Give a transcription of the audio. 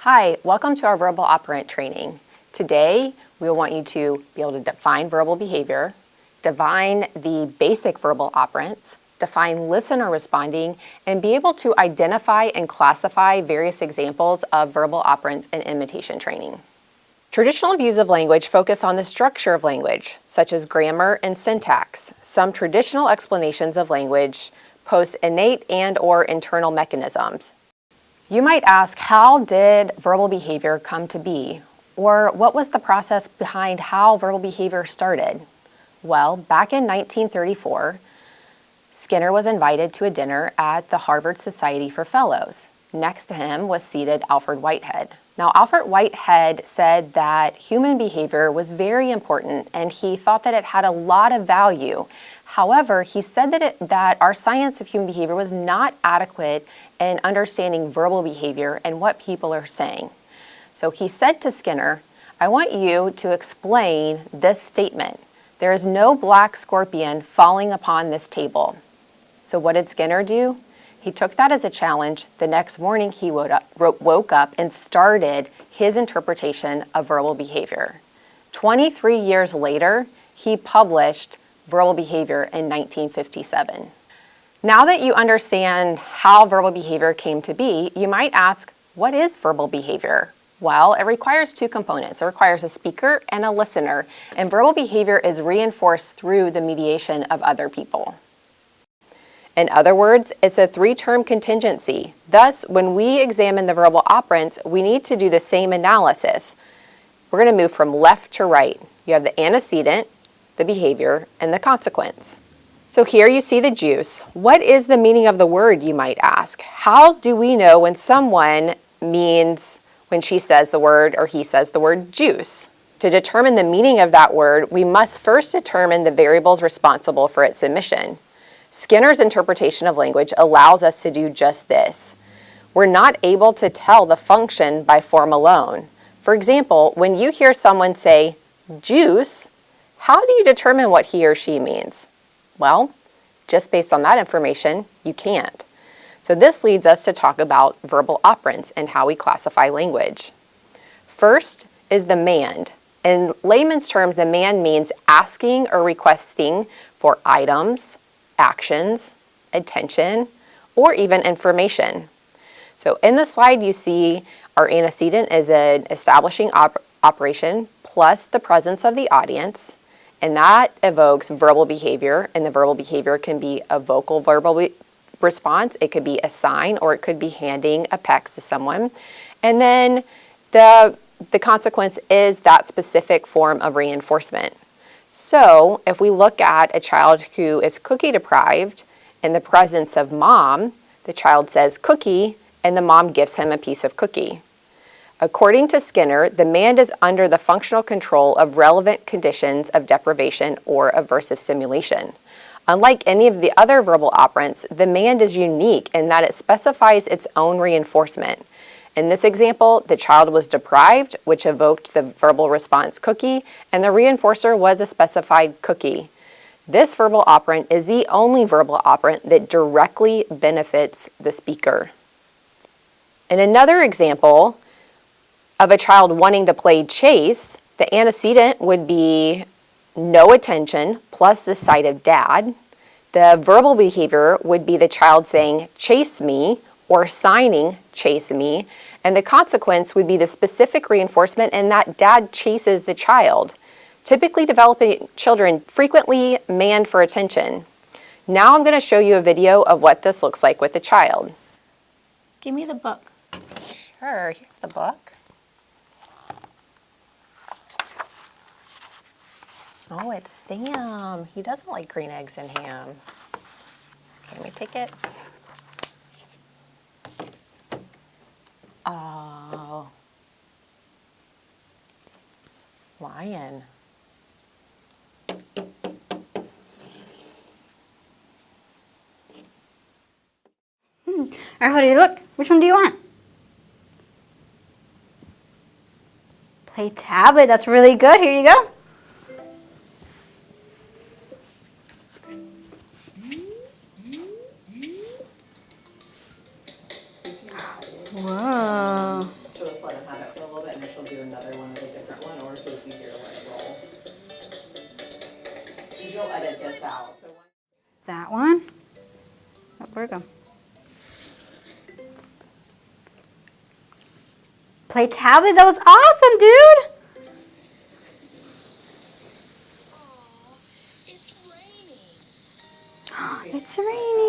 Hi, welcome to our verbal operant training. Today, we want you to be able to define verbal behavior, define the basic verbal operants, define listener responding, and be able to identify and classify various examples of verbal operants in imitation training. Traditional views of language focus on the structure of language, such as grammar and syntax. Some traditional explanations of language post innate and/or internal mechanisms. You might ask, how did verbal behavior come to be? Or what was the process behind how verbal behavior started? Well, back in 1934, Skinner was invited to a dinner at the Harvard Society for Fellows. Next to him was seated Alfred Whitehead. Now, Alfred Whitehead said that human behavior was very important and he thought that it had a lot of value. However, he said that our science of human behavior was not adequate in understanding verbal behavior and what people are saying. So he said to Skinner, I want you to explain this statement. There is no black scorpion falling upon this table. So what did Skinner do? He took that as a challenge. The next morning he woke up and started his interpretation of verbal behavior. 23 years later, he published Verbal Behavior in 1957. Now that you understand how verbal behavior came to be, you might ask, what is verbal behavior? Well, it requires two components. It requires a speaker and a listener, and verbal behavior is reinforced through the mediation of other people. In other words, it's a three-term contingency. Thus, when we examine the verbal operants, we need to do the same analysis. We're going to move from left to right. You have the antecedent, the behavior, and the consequence. So here you see the juice. What is the meaning of the word, you might ask? How do we know when someone means when she says the word or he says the word juice? To determine the meaning of that word, we must first determine the variables responsible for its emission. Skinner's interpretation of language allows us to do just this. We're not able to tell the function by form alone. For example, when you hear someone say juice, how do you determine what he or she means? Well, just based on that information, you can't. So this leads us to talk about verbal operants and how we classify language. First is the mand. In layman's terms, the mand means asking or requesting for items, actions, attention, or even information. So in the slide you see our antecedent is an establishing operation plus the presence of the audience, and that evokes verbal behavior, and the verbal behavior can be a vocal verbal response, it could be a sign, or it could be handing a peck to someone. And then the consequence is that specific form of reinforcement. So if we look at a child who is cookie deprived in the presence of mom, the child says cookie, and the mom gives him a piece of cookie. According to Skinner, the mand is under the functional control of relevant conditions of deprivation or aversive stimulation. Unlike any of the other verbal operants, the mand is unique in that it specifies its own reinforcement. In this example, the child was deprived, which evoked the verbal response cookie, and the reinforcer was a specified cookie. This verbal operant is the only verbal operant that directly benefits the speaker. In another example of a child wanting to play chase, the antecedent would be no attention plus the sight of dad. The verbal behavior would be the child saying chase me or signing chase me, and the consequence would be the specific reinforcement in that dad chases the child. Typically developing children frequently mand for attention. Now I'm going to show you a video of what this looks like with a child. Give me the book. Sure, here's the book. Oh, it's Sam. He doesn't like green eggs and ham. Let me take it. Oh. Lion. All right, Hoodie, look. Which one do you want? Play tablet. That's really good. Here you go. Whoa. you'll edit this out. That one? Oh, where'd it go? Play tablet? That was awesome, dude! It's raining. It's raining.